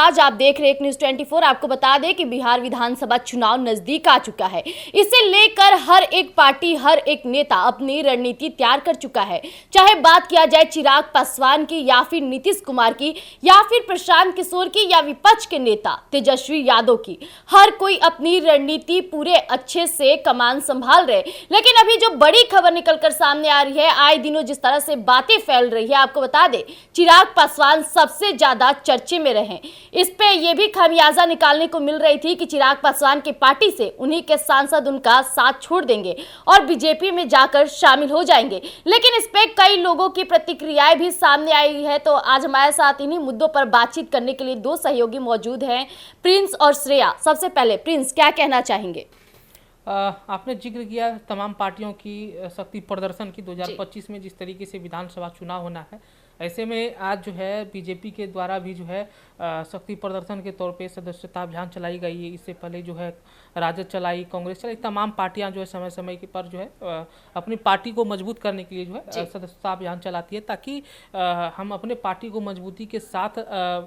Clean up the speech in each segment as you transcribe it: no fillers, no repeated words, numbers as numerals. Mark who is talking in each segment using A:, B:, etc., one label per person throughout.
A: आज आप देख रहे हैं न्यूज़ 24। आपको बता दें कि बिहार विधानसभा चुनाव नजदीक आ चुका है। इसे लेकर हर एक पार्टी, हर एक नेता अपनी रणनीति तैयार कर चुका है। चाहे बात किया जाए चिराग पासवान की, या फिर नीतीश कुमार की, या फिर प्रशांत किशोर की, या विपक्ष के नेता तेजस्वी यादव की, हर कोई अपनी रणनीति पूरे अच्छे से कमान संभाल रहे। लेकिन अभी जो बड़ी खबर निकलकर सामने आ रही है, आए दिनों जिस तरह से बातें फैल रही है, आपको बता दें चिराग पासवान सबसे ज्यादा चर्चे में रहे। इस पे ये भी खामियाजा निकालने को मिल रही थी कि चिराग पासवान की पार्टी से उन्हीं के सांसद उनका साथ छोड़ देंगे और बीजेपी में जाकर शामिल हो जाएंगे। लेकिन इस पे कई लोगों की प्रतिक्रियाएं भी सामने आई है। तो आज हमारे साथ इन्हीं मुद्दों पर बातचीत करने के लिए दो सहयोगी मौजूद हैं, प्रिंस और श्रेया। सबसे पहले प्रिंस, क्या कहना चाहेंगे?
B: आपने जिक्र किया तमाम पार्टियों की शक्ति प्रदर्शन की 2025 में जिस तरीके से विधानसभा चुनाव होना है, ऐसे में आज जो है बीजेपी के द्वारा भी जो है शक्ति प्रदर्शन के तौर पे सदस्यता अभियान चलाई गई है। इससे पहले जो है राजद चलाई, कांग्रेस चलाई, तमाम पार्टियां जो है समय समय के पर जो है अपनी पार्टी को मजबूत करने के लिए जो है सदस्यता अभियान चलाती है, ताकि हम अपने पार्टी को मजबूती के साथ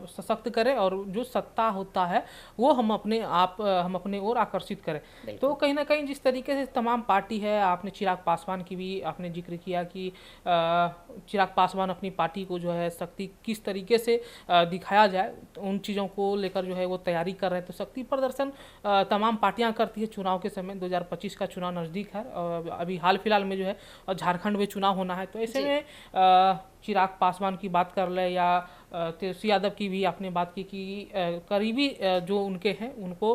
B: सशक्त करें और जो सत्ता होता है वो हम अपने ओर आकर्षित करें। तो कहीं ना कहीं जिस तरीके से तमाम पार्टी है, आपने चिराग पासवान की भी आपने जिक्र किया कि चिराग पासवान अपनी पार्टी को जो है शक्ति किस तरीके से दिखाया जाए, उन चीज़ों को लेकर जो है वो तैयारी कर रहे हैं। तो शक्ति प्रदर्शन तमाम पार्टियां करती है चुनाव के समय। 2025 का चुनाव नज़दीक है और अभी हाल फिलहाल में जो है झारखंड में चुनाव होना है। तो ऐसे में चिराग पासवान की बात कर ले या तेजस्वी यादव की भी आपने बात की कि करीबी जो उनके हैं उनको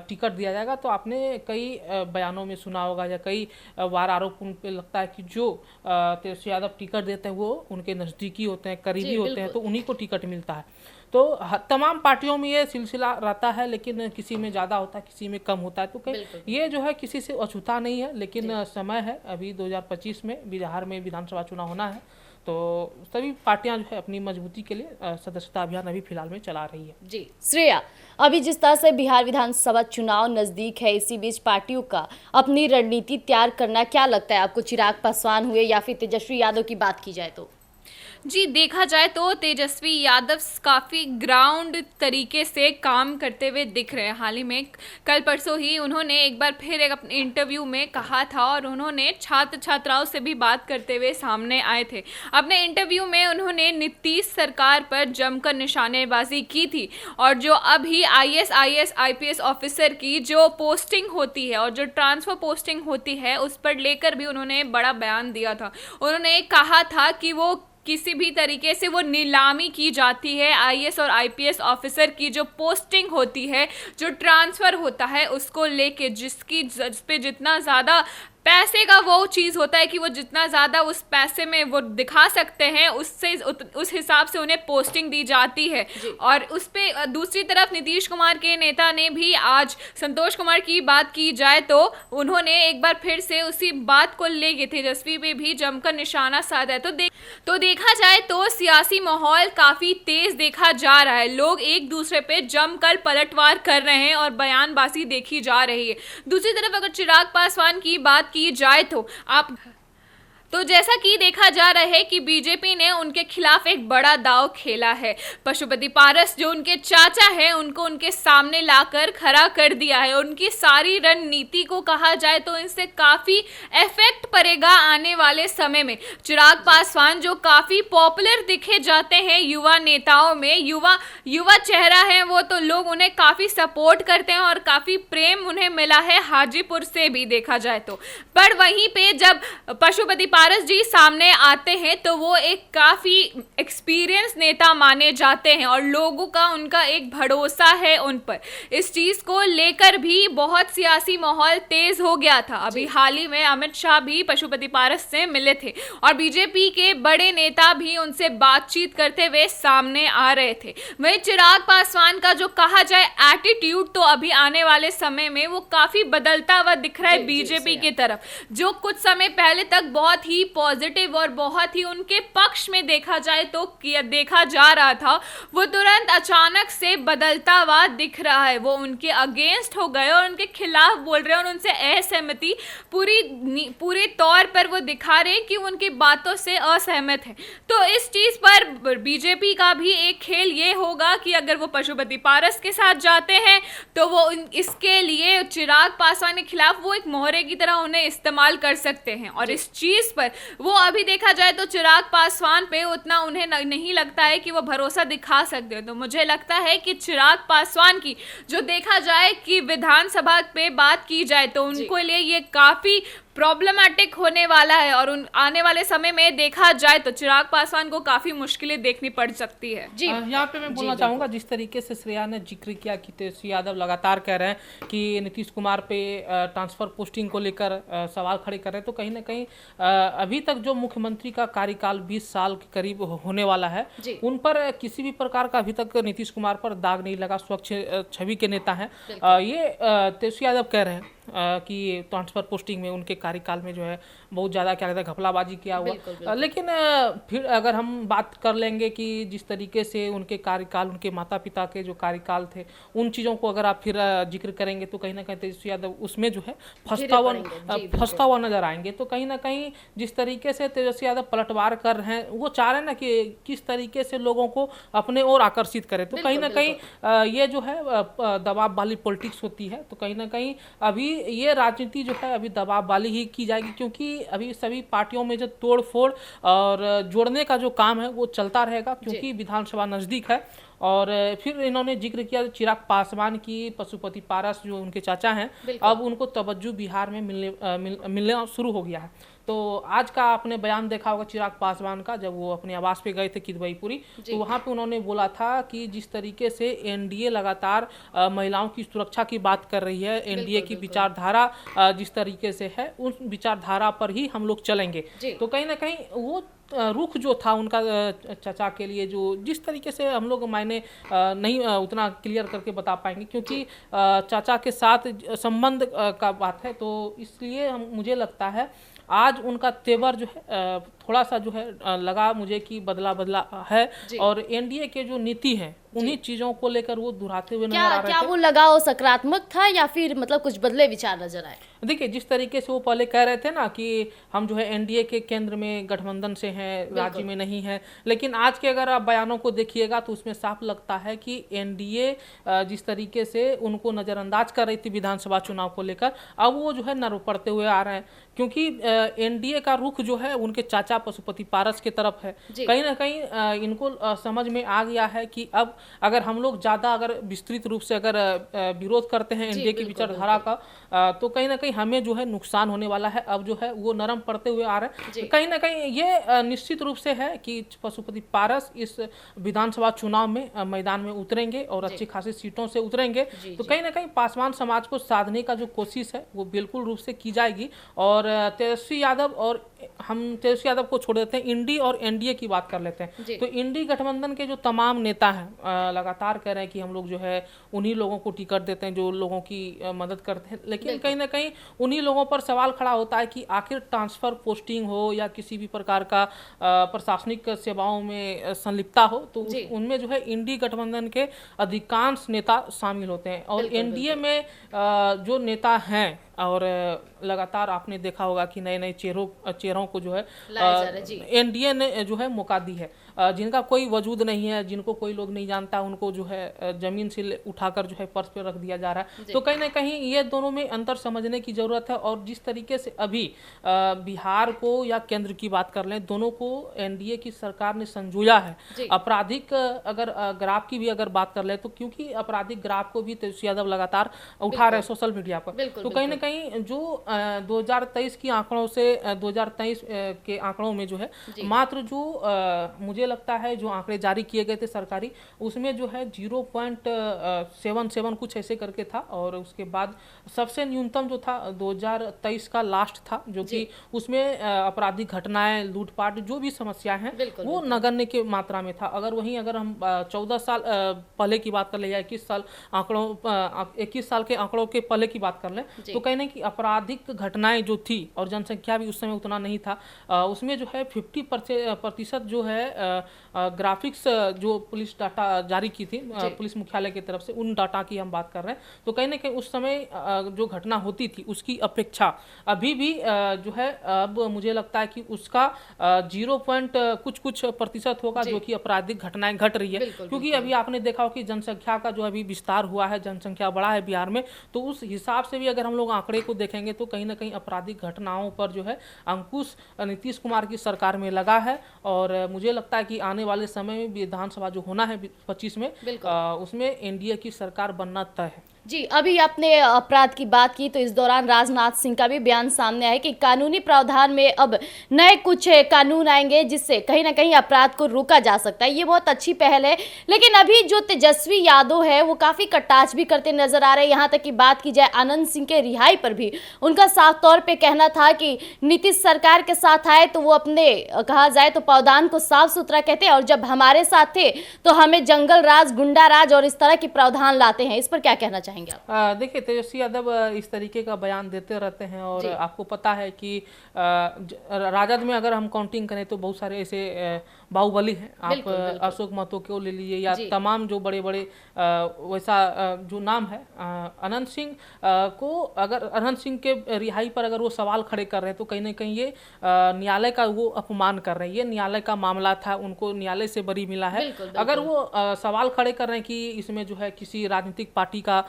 B: टिकट दिया जाएगा। तो आपने कई बयानों में सुना होगा या कई बार आरोप उन पे लगता है कि जो तेजस्वी यादव टिकट देते हैं वो उनके नज़दीकी होते हैं, करीबी होते हैं, तो उन्हीं को टिकट मिलता है। तो तमाम पार्टियों में ये सिलसिला रहता है, लेकिन किसी में ज़्यादा होता है, किसी में कम होता है। तो ये जो है किसी से अछूता नहीं है, लेकिन समय है, अभी 2025 में बिहार में विधानसभा चुनाव होना है। तो सभी पार्टियां जो है अपनी मजबूती के लिए सदस्यता अभियान अभी फिलहाल में चला रही है।
A: जी श्रेया, अभी जिस तरह से बिहार विधानसभा चुनाव नजदीक है, इसी बीच पार्टियों का अपनी रणनीति तैयार करना, क्या लगता है आपको? चिराग पासवान हुए या फिर तेजस्वी यादव की बात की जाए तो?
C: जी, देखा जाए तो तेजस्वी यादव काफ़ी ग्राउंड तरीके से काम करते हुए दिख रहे हैं। हाल ही में कल परसों ही उन्होंने एक बार फिर एक अपने इंटरव्यू में कहा था और उन्होंने छात्र छात्राओं से भी बात करते हुए सामने आए थे। अपने इंटरव्यू में उन्होंने नीतीश सरकार पर जमकर निशानेबाजी की थी और जो अभी IAS IPS ऑफिसर की जो पोस्टिंग होती है और जो ट्रांसफ़र पोस्टिंग होती है उस पर लेकर भी उन्होंने बड़ा बयान दिया था। उन्होंने कहा था कि वो किसी भी तरीके से वो नीलामी की जाती है। IAS और IPS ऑफिसर की जो पोस्टिंग होती है, जो ट्रांसफ़र होता है, उसको लेके जिस पे जितना ज़्यादा पैसे का वो चीज़ होता है कि वो जितना ज़्यादा उस पैसे में वो दिखा सकते हैं, उससे उस हिसाब से उन्हें पोस्टिंग दी जाती है। और उस पे दूसरी तरफ नीतीश कुमार के नेता ने भी आज संतोष कुमार की बात की जाए तो उन्होंने एक बार फिर से उसी बात को लेके तेजस्वी पे भी जमकर निशाना साधा है। तो देखा जाए तो सियासी माहौल काफ़ी तेज़ देखा जा रहा है। लोग एक दूसरे पे जमकर पलटवार कर रहे हैं और बयानबाजी देखी जा रही है। दूसरी तरफ अगर चिराग पासवान की बात की जाए तो जैसा कि देखा जा रहा है कि बीजेपी ने उनके खिलाफ एक बड़ा दांव खेला है। पशुपति पारस जो उनके चाचा हैं उनको उनके सामने लाकर खड़ा कर दिया है। उनकी सारी रणनीति को कहा जाए तो इनसे काफ़ी इफेक्ट पड़ेगा आने वाले समय में। चिराग पासवान जो काफ़ी पॉपुलर दिखे जाते हैं युवा नेताओं में, युवा चेहरा है वो, तो लोग उन्हें काफ़ी सपोर्ट करते हैं और काफ़ी प्रेम उन्हें मिला है हाजीपुर से भी देखा जाए तो। पर वहीं पे जब पशुपति पारस जी सामने आते हैं तो वो एक काफ़ी एक्सपीरियंस नेता माने जाते हैं और लोगों का उनका एक भरोसा है उन पर। इस चीज़ को लेकर भी बहुत सियासी माहौल तेज हो गया था। अभी हाल ही में अमित शाह भी पशुपति पारस से मिले थे और बीजेपी के बड़े नेता भी उनसे बातचीत करते हुए सामने आ रहे थे। वहीं चिराग पासवान का जो कहा जाए एटीट्यूड, तो अभी आने वाले समय में वो काफ़ी बदलता हुआ दिख रहा है बीजेपी की तरफ। जो कुछ समय पहले तक बहुत ही पॉजिटिव और बहुत ही उनके पक्ष में देखा जाए तो देखा जा रहा था, वो तुरंत अचानक से बदलता हुआ दिख रहा है। वो उनके अगेंस्ट हो गए और उनके खिलाफ बोल रहे हैं और उनसे असहमति पूरे तौर तौर पर वो दिखा रहे हैं कि उनकी बातों से असहमत है। तो इस चीज पर बीजेपी का भी एक खेल ये होगा कि अगर वो पशुपति पारस के साथ जाते हैं तो वो इसके लिए चिराग पासवान के खिलाफ वो एक मोहरे की तरह उन्हें इस्तेमाल कर सकते हैं। और इस चीज पर वो अभी देखा जाए तो चिराग पासवान पे उतना उन्हें नहीं लगता है कि वो भरोसा दिखा सकते हैं। तो मुझे लगता है कि चिराग पासवान की जो देखा जाए कि विधानसभा पे बात की जाए तो उनको लिए ये काफी प्रॉब्लमैटिक होने वाला है और आने वाले समय में देखा जाए तो चिराग पासवान को काफी मुश्किलें देखनी पड़ सकती है।
B: जी यहाँ पे मैं बोलना चाहूंगा, जिस तरीके से श्रेया ने जिक्र किया कि तेजस्वी यादव लगातार कह रहे हैं कि नीतीश कुमार पे ट्रांसफर पोस्टिंग को लेकर सवाल खड़े कर रहे हैं, तो कहीं ना कहीं अभी तक जो मुख्यमंत्री का कार्यकाल 20 साल के करीब होने वाला है, उन पर किसी भी प्रकार का अभी तक नीतीश कुमार पर दाग नहीं लगा। स्वच्छ छवि के नेता हैं ये तेजस्वी यादव कह रहे हैं कि ट्रांसफर पोस्टिंग में उनके कार्यकाल में जो है बहुत ज़्यादा क्या कहते हैं घपलाबाजी किया हुआ। लेकिन फिर अगर हम बात कर लेंगे कि जिस तरीके से उनके कार्यकाल, उनके माता पिता के जो कार्यकाल थे, उन चीज़ों को अगर आप फिर जिक्र करेंगे तो कहीं ना कहीं तेजस्वी यादव उसमें जो है फंसता हुआ नजर आएंगे। तो कहीं ना कहीं जिस तरीके से तेजस्वी यादव पलटवार कर रहे हैं, वो चाह रहे हैं ना कि किस तरीके से लोगों को अपने ओर आकर्षित करें। तो कहीं ना कहीं ये जो है दबाव वाली पॉलिटिक्स होती है। तो कहीं ना कहीं अभी ये राजनीति जो है अभी दबाव वाली ही की जाएगी, क्योंकि अभी सभी पार्टियों में जो तोड़ फोड़ और जोड़ने का जो काम है वो चलता रहेगा, क्योंकि विधानसभा नज़दीक है। और फिर इन्होंने जिक्र किया चिराग पासवान की, पशुपति पारस जो उनके चाचा हैं, अब उनको तवज्जो बिहार में मिलना शुरू हो गया है। तो आज का आपने बयान देखा होगा चिराग पासवान का, जब वो अपने आवास पे गए थे किदवईपुरी, तो वहाँ पे उन्होंने बोला था कि जिस तरीके से एनडीए लगातार महिलाओं की सुरक्षा की बात कर रही है, एनडीए की विचारधारा जिस तरीके से है, उस विचारधारा पर ही हम लोग चलेंगे। तो कहीं ना कहीं वो रुख जो था उनका चाचा के लिए, जो जिस तरीके से हम लोग मायने नहीं उतना क्लियर करके बता पाएंगे, क्योंकि चाचा के साथ संबंध का बात है, तो इसलिए मुझे लगता है आज उनका तेवर जो है थोड़ा सा जो है लगा मुझे कि बदला है। और एनडीए के जो नीति है उन्हीं चीजों को लेकर वो दोहराते हुए नजर आ रहे थे।
A: क्या वो लगाव सकारात्मक था या फिर मतलब कुछ बदले विचार नजर आए?
B: देखिए, जिस तरीके से वो पहले कह रहे थे ना कि हम जो है एनडीए के केंद्र में गठबंधन से हैं, राज्य में नहीं है, लेकिन आज के अगर आप बयानों को देखिएगा तो उसमें साफ लगता है कि एनडीए जिस तरीके से उनको नज़रअंदाज कर रही थी विधानसभा चुनाव को लेकर, अब वो जो है नर्व पड़ते हुए आ रहे हैं, क्योंकि एनडीए का रुख जो है उनके चाचा पशुपति पारस की तरफ है। कहीं ना कहीं इनको समझ में आ गया है कि अब अगर हम लोग ज़्यादा अगर विस्तृत रूप से अगर विरोध करते हैं एनडीए की विचारधारा का, तो कहीं ना कहीं हमें जो है नुकसान होने वाला है। अब जो है वो नरम पड़ते हुए आ रहे हैं। कहीं ना कहीं ये निश्चित रूप से है कि पशुपति पारस इस विधानसभा चुनाव में मैदान में उतरेंगे और अच्छी खासी सीटों से उतरेंगे। तो कहीं ना कहीं पासवान समाज को साधने का जो कोशिश है वो बिल्कुल रूप से की जाएगी। और तेजस्वी यादव, और हम तेजस्वी यादव को छोड़ देते हैं, इंडी और एनडीए की बात कर लेते हैं। तो इंडी गठबंधन के जो तमाम नेता हैं लगातार कह रहे हैं कि हम लोग जो है उन्हीं लोगों को टिकट देते हैं जो लोगों की मदद करते हैं, लेकिन कहीं ना कहीं उन्हीं लोगों पर सवाल खड़ा होता है कि आखिर ट्रांसफर पोस्टिंग हो या किसी भी प्रकार का प्रशासनिक सेवाओं में संलिप्तता हो, तो उनमें जो है इंडी गठबंधन के अधिकांश नेता शामिल होते हैं। और एनडीए में जो नेता हैं, और लगातार आपने देखा होगा कि नए नए चेहरों को जो है एनडीए ने जो है मौका दी है, जिनका कोई वजूद नहीं है, जिनको कोई लोग नहीं जानता, उनको जो है जमीन से उठाकर जो है पर्स पे रख दिया जा रहा है। तो कहीं ना कहीं ये दोनों में अंतर समझने की जरूरत है। और जिस तरीके से अभी बिहार को या केंद्र की बात कर लें, दोनों को एनडीए की सरकार ने संजोया है। आपराधिक अगर ग्राफ की भी अगर बात कर ले, तो क्योंकि आपराधिक ग्राफ को भी तेजस्वी यादव लगातार उठा रहे हैं सोशल मीडिया पर, तो कहीं ना कहीं जो 2023 की आंकड़ों से 2023 के आंकड़ों में जो है मात्र जो मुझे लगता है जो आंकड़े जारी किए गए थे सरकारी, उसमें जो है 0.77 कुछ ऐसे करके था। और उसके बाद सबसे न्यूनतम जो था 2023 का लास्ट था, जो कि उसमें आपराधिक घटनाएं, लूटपाट, जो भी समस्या हैं वो नगण्य के मात्रा में था। अगर वहीं अगर हम 14 साल पहले की बात कर ले या 21 साल के आंकड़ों के पहले की बात कर लें, तो कहने की आपराधिक घटनाएं जो थी और जनसंख्या भी उस समय उतना नहीं था, उसमें जो है 50% जो है ग्राफिक्स जो पुलिस डाटा जारी की थी पुलिस मुख्यालय की तरफ से, उन डाटा की हम बात कर रहे हैं, तो कहीं ना कहीं उस समय जो घटना होती थी उसकी अपेक्षा अभी भी जो है अब मुझे लगता है कि उसका 0% होगा जो कि आपराधिक घटनाएं घट रही है, क्योंकि अभी आपने देखा हो कि जनसंख्या का जो अभी विस्तार हुआ है, जनसंख्या बढ़ा है बिहार में, तो उस हिसाब से भी अगर हम लोग आंकड़े को देखेंगे तो कहीं ना कहीं आपराधिक घटनाओं पर जो है अंकुश नीतीश कुमार की सरकार में लगा है। और मुझे लगता है कि आने वाले समय में विधानसभा जो होना है 25 में, उसमें एनडीए की सरकार बनना तय है।
A: जी, अभी आपने अपराध की बात की तो इस दौरान राजनाथ सिंह का भी बयान सामने आया कि कानूनी प्रावधान में अब नए कुछ कानून आएंगे जिससे कहीं ना कहीं अपराध को रोका जा सकता है। ये बहुत अच्छी पहल है, लेकिन अभी जो तेजस्वी यादव है वो काफ़ी कटाक्ष भी करते नजर आ रहे हैं। यहाँ तक कि बात की जाए आनंद सिंह के रिहाई पर भी उनका साफ तौर पर कहना था कि नीतीश सरकार के साथ आए तो वो अपने कहा जाए तो प्रावधान को साफ सुथरा कहते हैं, और जब हमारे साथ थे तो हमें जंगल राज, गुंडा राज और इस तरह के प्रावधान लाते हैं। इस पर क्या कहना चाहिए?
B: देखिए, तेजस्वी यादव इस तरीके का बयान देते रहते हैं, और आपको पता है कि राजद में अगर हम काउंटिंग करें तो बहुत सारे ऐसे बाहुबली हैं। आप अशोक महतो को ले लीजिए या तमाम जो बड़े बड़े वैसा जो नाम है, अनंत सिंह को, अगर अनंत सिंह के रिहाई पर अगर वो सवाल खड़े कर रहे हैं तो कहीं ना कहीं ये न्यायालय का वो अपमान कर रहे हैं। ये न्यायालय का मामला था, उनको न्यायालय से बरी मिला है। अगर वो सवाल खड़े कर रहे हैं कि इसमें जो है किसी राजनीतिक पार्टी का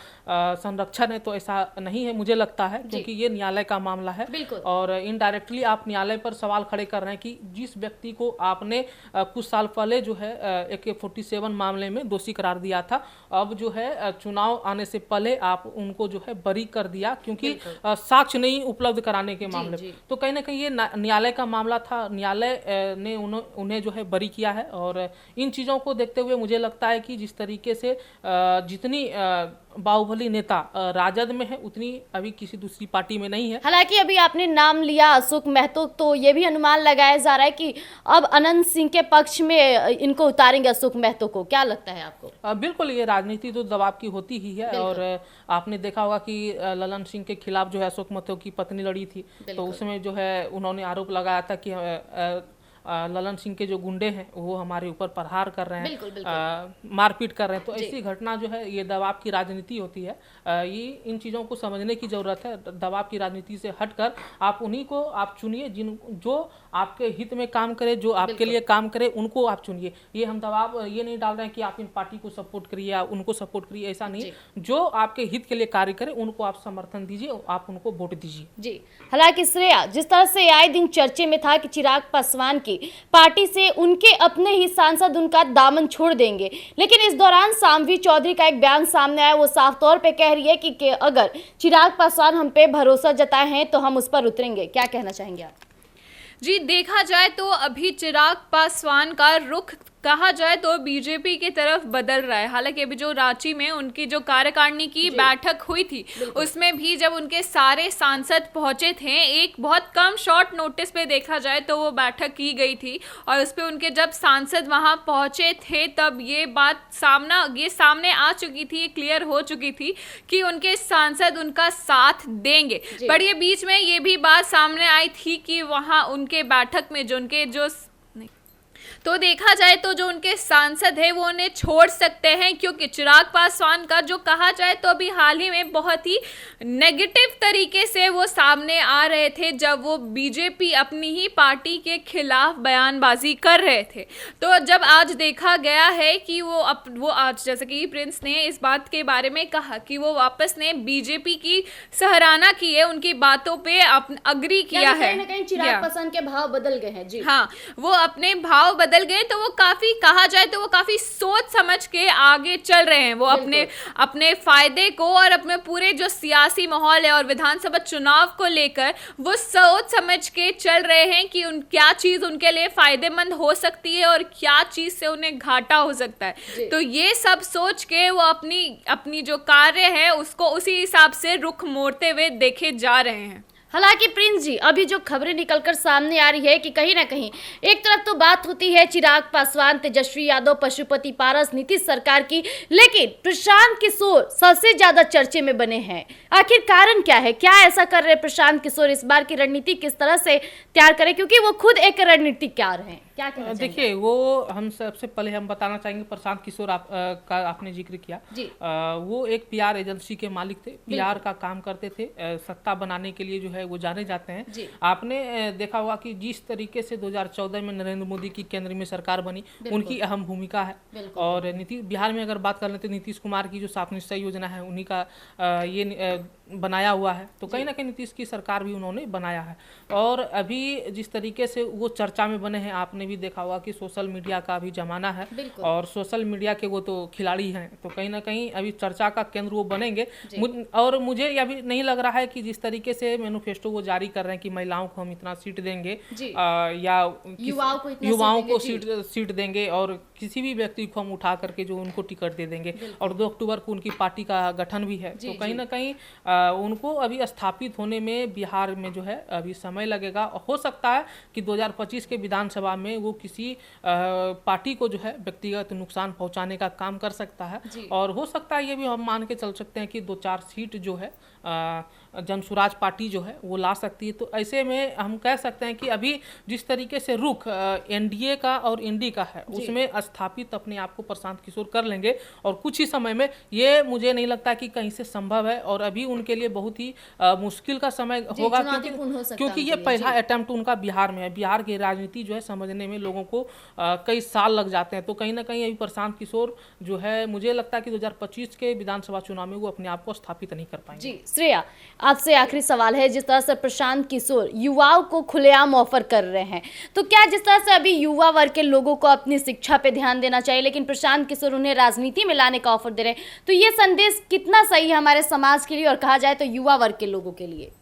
B: संरक्षण है, तो ऐसा नहीं है मुझे लगता है, क्योंकि ये न्यायालय का मामला है। और इनडायरेक्टली आप न्यायालय पर सवाल खड़े कर रहे हैं कि जिस व्यक्ति को आपने कुछ साल पहले जो है AK-47 मामले में दोषी करार दिया था, अब जो है चुनाव आने से पहले आप उनको जो है बरी कर दिया, क्योंकि साक्ष्य नहीं उपलब्ध कराने के मामले में। तो कहीं ना कहीं ये न्यायालय का मामला था, न्यायालय ने उन्हें जो है बरी किया है। और इन चीज़ों को देखते हुए मुझे लगता है कि जिस तरीके से जितनी बाहुबली नेता राजद में है उतनी अभी किसी दूसरी पार्टी में नहीं है।
A: हालांकि अभी आपने नाम लिया अशोक महतो, तो ये भी अनुमान लगाया जा रहा है कि अब अनंत सिंह के पक्ष में इनको उतारेंगे अशोक महतो को। क्या लगता है आपको?
B: बिल्कुल, ये राजनीति तो दबाव की होती ही है। और आपने देखा होगा कि ललन सिंह के खिलाफ जो है अशोक महतो की पत्नी लड़ी थी, तो उसमें जो है उन्होंने आरोप लगाया था कि ललन सिंह के जो गुंडे हैं वो हमारे ऊपर प्रहार कर रहे हैं, मारपीट कर रहे हैं। तो ऐसी घटना जो है ये दबाव की राजनीति होती है। ये इन चीज़ों को समझने की ज़रूरत है। दबाव की राजनीति से हटकर आप उन्हीं को आप चुनिए जो आपके हित में काम करे, जो आपके लिए काम करे, उनको आप चुनिए। ये हम दबाव ये नहीं डाल रहे हैं कि आप इन पार्टी को सपोर्ट करिए या उनको सपोर्ट करिए, ऐसा नहीं। जो आपके हित के लिए कार्य करे उनको आप समर्थन दीजिए, आप उनको वोट दीजिए।
A: जी, हालांकि श्रेया, जिस तरह से आए दिन चर्चे में था कि चिराग पासवान की पार्टी से उनके अपने ही सांसद उनका दामन छोड़ देंगे, लेकिन इस दौरान सामवी चौधरी का एक बयान सामने आया। वो साफ तौर पे कह रही है कि अगर चिराग पासवान हम पे भरोसा जताए हैं तो हम उस पर उतरेंगे। क्या कहना चाहेंगे आप?
C: जी, देखा जाए तो अभी चिराग पासवान का रुख कहा जाए तो बीजेपी की तरफ बदल रहा है। हालांकि अभी जो रांची में उनकी जो कार्यकारिणी की बैठक हुई थी, उसमें भी जब उनके सारे सांसद पहुंचे थे, एक बहुत कम शॉर्ट नोटिस पे देखा जाए तो वो बैठक की गई थी, और उस पे उनके जब सांसद वहां पहुंचे थे तब ये बात सामने आ चुकी थी, ये क्लियर हो चुकी थी कि उनके सांसद उनका साथ देंगे। पर ये बीच में ये भी बात सामने आई थी कि वहां उनके बैठक में जो उनके तो देखा जाए तो जो उनके सांसद है वो उन्हें छोड़ सकते हैं, क्योंकि चिराग पासवान का जो कहा जाए तो अभी हाल ही में बहुत ही नेगेटिव तरीके से वो सामने आ रहे थे जब वो बीजेपी अपनी ही पार्टी के खिलाफ बयानबाजी कर रहे थे। तो जब आज देखा गया है कि वो आज जैसे कि प्रिंस ने इस बात के बारे में कहा कि वो वापस ने बीजेपी की सराहना की है, उनकी बातों पे अग्री किया है।
A: कहीं ना कहीं चिराग पासवान के भाव बदल गए हैं। जी
C: हाँ, वो अपने भाव बदल गए, तो वो काफी कहा जाए तो वो काफी सोच समझ के आगे चल रहे हैं। वो अपने फायदे को और अपने पूरे जो सियासी माहौल है और विधानसभा चुनाव को लेकर वो सोच समझ के चल रहे हैं कि क्या चीज उनके लिए फायदेमंद हो सकती है और क्या चीज से उन्हें घाटा हो सकता है। तो ये सब सोच के वो अपनी जो कार्य है उसको उसी हिसाब से रुख मोड़ते हुए देखे जा रहे हैं।
A: हालांकि प्रिंस जी, अभी जो खबरें निकलकर सामने आ रही है कि कहीं ना कहीं एक तरफ तो बात होती है चिराग पासवान, तेजस्वी यादव, पशुपति पारस, नीतीश सरकार की, लेकिन प्रशांत किशोर सबसे ज्यादा चर्चे में बने हैं। आखिर कारण क्या है? क्या ऐसा कर रहे प्रशांत किशोर? इस बार की रणनीति किस तरह से तैयार करें, क्योंकि वो खुद एक रणनीतिकार हैं। क्या कहना चाहेंगे?
B: देखिए, वो हम सबसे पहले हम बताना चाहेंगे, प्रशांत किशोर का आपने जिक्र किया।
A: जी।
B: वो एक पीआर एजेंसी के मालिक थे, पीआर का काम करते थे, सत्ता बनाने के लिए जो है वो जाने जाते हैं।
A: जी।
B: आपने देखा होगा कि जिस तरीके से 2014 में नरेंद्र मोदी की केंद्र में सरकार बनी, उनकी अहम भूमिका है। और बिहार में अगर बात कर लें तो नीतीश कुमार की जो सात निश्चय योजना है उन्हीं का बनाया हुआ है। तो कहीं ना कहीं नीतीश की सरकार भी उन्होंने बनाया है। और अभी जिस तरीके से वो चर्चा में बने हैं, आपने भी देखा होगा कि सोशल मीडिया का भी जमाना है और सोशल मीडिया के वो तो खिलाड़ी हैं, तो कहीं ना कहीं अभी चर्चा का केंद्र वो बनेंगे। और मुझे यह भी नहीं लग रहा है कि जिस तरीके से मैनिफेस्टो वो जारी कर रहे हैं कि महिलाओं को हम इतना सीट देंगे या युवाओं को सीट देंगे और किसी भी व्यक्ति को हम उठा करके जो उनको टिकट दे देंगे। और 2 अक्टूबर को उनकी पार्टी का गठन भी है। तो कहीं ना कहीं उनको अभी स्थापित होने में बिहार में जो है अभी समय लगेगा। हो सकता है कि 2025 के विधानसभा में वो किसी पार्टी को जो है व्यक्तिगत नुकसान पहुंचाने का काम कर सकता है। और हो सकता है ये भी हम मान के चल सकते हैं कि 2-4 सीट जो है जनसुराज पार्टी जो है वो ला सकती है। तो ऐसे में हम कह सकते हैं कि अभी जिस तरीके से रुख एनडीए का और इंडी का है उसमें स्थापित अपने आप को प्रशांत किशोर कर लेंगे। और कुछ ही समय में ये मुझे नहीं लगता कि कहीं से संभव है और अभी उनके लिए बहुत ही मुश्किल का समय होगा, क्योंकि ये पहला अटेम्प्ट उनका बिहार में है। बिहार की राजनीति जो है समझने में लोगों को कई साल लग जाते हैं। तो कहीं ना कहीं अभी प्रशांत किशोर जो है मुझे लगता है कि 2025 के विधानसभा चुनाव में वो अपने आप को स्थापित नहीं कर पाएंगे।
A: जी श्रेया, आपसे आखिरी सवाल है, जिस तरह से प्रशांत किशोर युवाओं को खुलेआम ऑफर कर रहे हैं, तो क्या जिस तरह से अभी युवा वर्ग के लोगों को अपनी शिक्षा पे ध्यान देना चाहिए, लेकिन प्रशांत किशोर उन्हें राजनीति में लाने का ऑफर दे रहे हैं, तो ये संदेश कितना सही है हमारे समाज के लिए और कहा जाए तो युवा वर्ग के लोगों के लिए?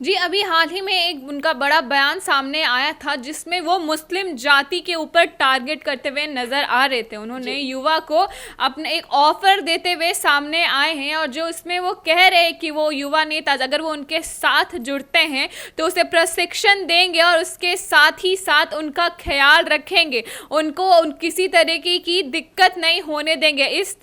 C: जी, अभी हाल ही में एक उनका बड़ा बयान सामने आया था जिसमें वो मुस्लिम जाति के ऊपर टारगेट करते हुए नजर आ रहे थे। उन्होंने युवा को अपने एक ऑफर देते हुए सामने आए हैं और जो इसमें वो कह रहे हैं कि वो युवा नेता अगर वो उनके साथ जुड़ते हैं तो उसे प्रशिक्षण देंगे और उसके साथ ही साथ उनका ख्याल रखेंगे, उनको किसी तरीके की दिक्कत नहीं होने देंगे। इस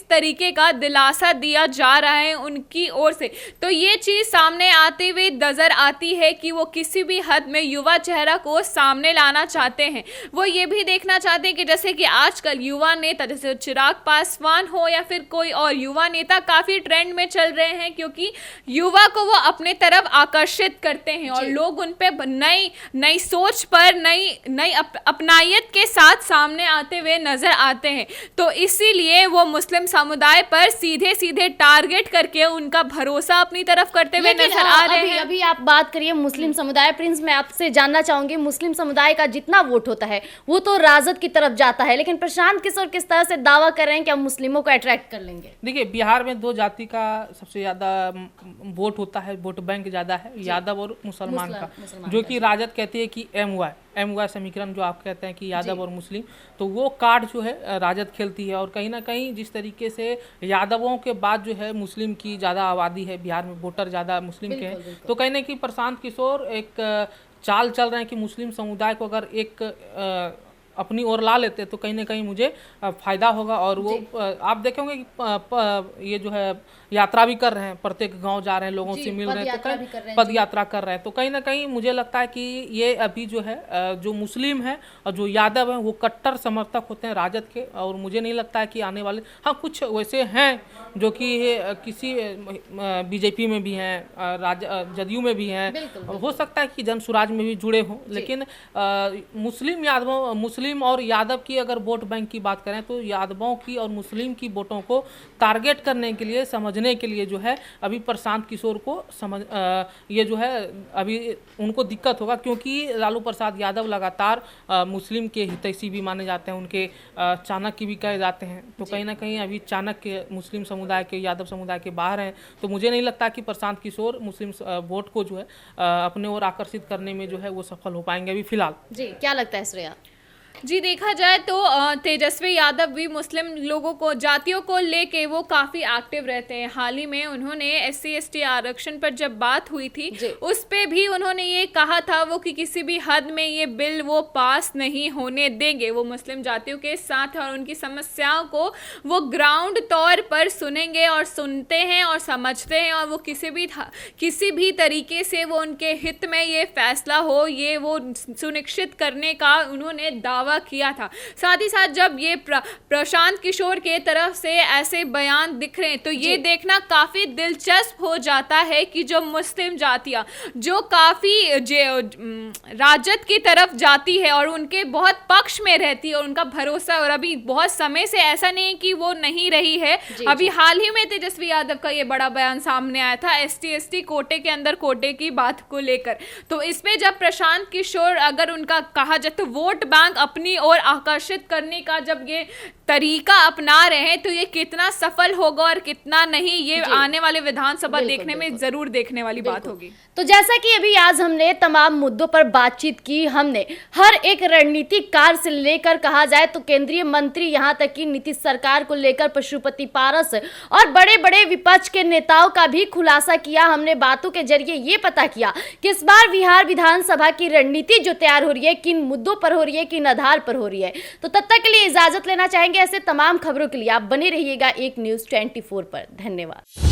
C: तरीके का दिलासा दिया जा रहा है उनकी ओर से। तो ये चीज़ सामने आते हुए नजर आती है कि वो किसी भी हद में युवा चेहरा को सामने लाना चाहते हैं। वो ये भी देखना चाहते हैं कि जैसे कि आजकल युवा नेता जैसे चिराग पासवान हो या फिर कोई और युवा नेता काफी ट्रेंड में चल रहे हैं, क्योंकि युवा को वो अपने तरफ आकर्षित करते हैं और लोग उन पे नई सोच पर नई अपनायत के साथ सामने आते हुए नजर आते हैं। तो इसीलिए वो मुस्लिम समुदाय पर सीधे सीधे टारगेट करके उनका भरोसा अपनी तरफ करते हुए नजर आ रहे हैं।
A: अभी आप बात करिए मुस्लिम समुदाय, प्रिंस मैं आपसे जानना चाहूंगी, मुस्लिम समुदाय का जितना वोट होता है वो तो राजद की तरफ जाता है, लेकिन प्रशांत किशोर किस तरह से दावा कर रहे हैं कि हम मुस्लिमों को अट्रैक्ट कर लेंगे? देखिए,
B: बिहार में 2 जाति का सबसे ज्यादा वोट होता है, वोट बैंक ज्यादा है, यादव और मुसलमान का, जो कि राजद कहती है कि एम वाई समीकरण जो आप कहते हैं कि यादव और मुस्लिम, तो वो कार्ड जो है राजद खेलती है। और कहीं ना कहीं जिस तरीके से यादवों के बाद जो है मुस्लिम की ज़्यादा आबादी है बिहार में, वोटर ज़्यादा मुस्लिम के हैं, तो कहीं ना कहीं प्रशांत किशोर एक चाल चल रहे हैं कि मुस्लिम समुदाय को अगर एक अपनी ओर ला लेते तो कहीं ना कहीं मुझे फ़ायदा होगा। और वो आप देखेंगे कि ये जो है यात्रा भी कर रहे हैं, प्रत्येक गांव जा रहे हैं, लोगों से मिल रहे हैं, तो पद यात्रा कर रहे हैं। तो कहीं ना कहीं मुझे लगता है कि ये अभी जो है जो मुस्लिम है और जो यादव हैं वो कट्टर समर्थक होते हैं राजद के। और मुझे नहीं लगता है कि आने वाले, हाँ कुछ वैसे हैं जो कि किसी बीजेपी में भी हैं, जदयू में भी हैं, हो सकता है कि जनसुराज में भी जुड़े हों, लेकिन मुस्लिम और यादव की अगर वोट बैंक की बात करें तो यादवों की और मुस्लिम की वोटों को टारगेट करने के लिए, समझने के लिए जो है अभी प्रशांत किशोर को ये जो है अभी उनको दिक्कत होगा, क्योंकि लालू प्रसाद यादव लगातार मुस्लिम के हितैषी भी माने जाते हैं, उनके चाणक्य भी कहे जाते हैं। तो कहीं ना कहीं अभी चाणक्य मुस्लिम समुदाय के, यादव समुदाय के बाहर हैं। तो मुझे नहीं लगता कि प्रशांत किशोर मुस्लिम वोट को जो है अपने ओर आकर्षित करने में जो है वो सफल हो पाएंगे अभी फिलहाल।
A: जी, क्या लगता है श्रेया?
C: जी, देखा जाए तो तेजस्वी यादव भी मुस्लिम लोगों को, जातियों को लेके वो काफ़ी एक्टिव रहते हैं। हाल ही में उन्होंने SC/ST आरक्षण पर जब बात हुई थी उस पे भी उन्होंने ये कहा था वो कि किसी भी हद में ये बिल वो पास नहीं होने देंगे। वो मुस्लिम जातियों के साथ और उनकी समस्याओं को वो ग्राउंड तौर पर सुनेंगे और सुनते हैं और समझते हैं, और वो किसी भी तरीके से वो उनके हित में ये फैसला हो, ये वो सुनिश्चित करने का उन्होंने दावा किया था। साथ ही साथ जब ये प्रशांत किशोर के तरफ से ऐसे बयान दिख रहे हैं तो ये देखना काफी दिलचस्प हो जाता है कि जो मुस्लिम जातियां जो काफी राजद की तरफ जाती है और उनके बहुत पक्ष में रहती है और उनका भरोसा, और अभी बहुत समय से ऐसा नहीं कि वो नहीं रही है। अभी हाल ही में तेजस्वी यादव का ये बड़ा बयान सामने आया था ST/ST कोटे के अंदर कोटे की बात को लेकर। तो इसमें जब प्रशांत किशोर, अगर उनका कहा जाए तो वोट बैंक अपनी ओर आकर्षित करने का जब ये तरीका अपना रहे हैं तो ये कितना सफल होगा और कितना नहीं, ये आने वाले विधानसभा देखने में जरूर देखने वाली बात होगी।
A: तो जैसा कि अभी आज हमने तमाम मुद्दों पर बातचीत की, हमने हर एक रणनीतिकार से लेकर कहा जाए तो केंद्रीय मंत्री, यहाँ तक कि नीतीश सरकार को लेकर पशुपति पारस और बड़े बड़े विपक्ष के नेताओं का भी खुलासा किया। हमने बातों के जरिए ये पता किया कि इस बार बिहार विधानसभा की रणनीति जो तैयार हो रही है, किन मुद्दों पर हो रही है, किन आधार पर हो रही है। तो तब तक के लिए इजाजत लेना चाहेंगे। ऐसे तमाम खबरों के लिए आप बने रहिएगा एक न्यूज़ 24 पर। धन्यवाद।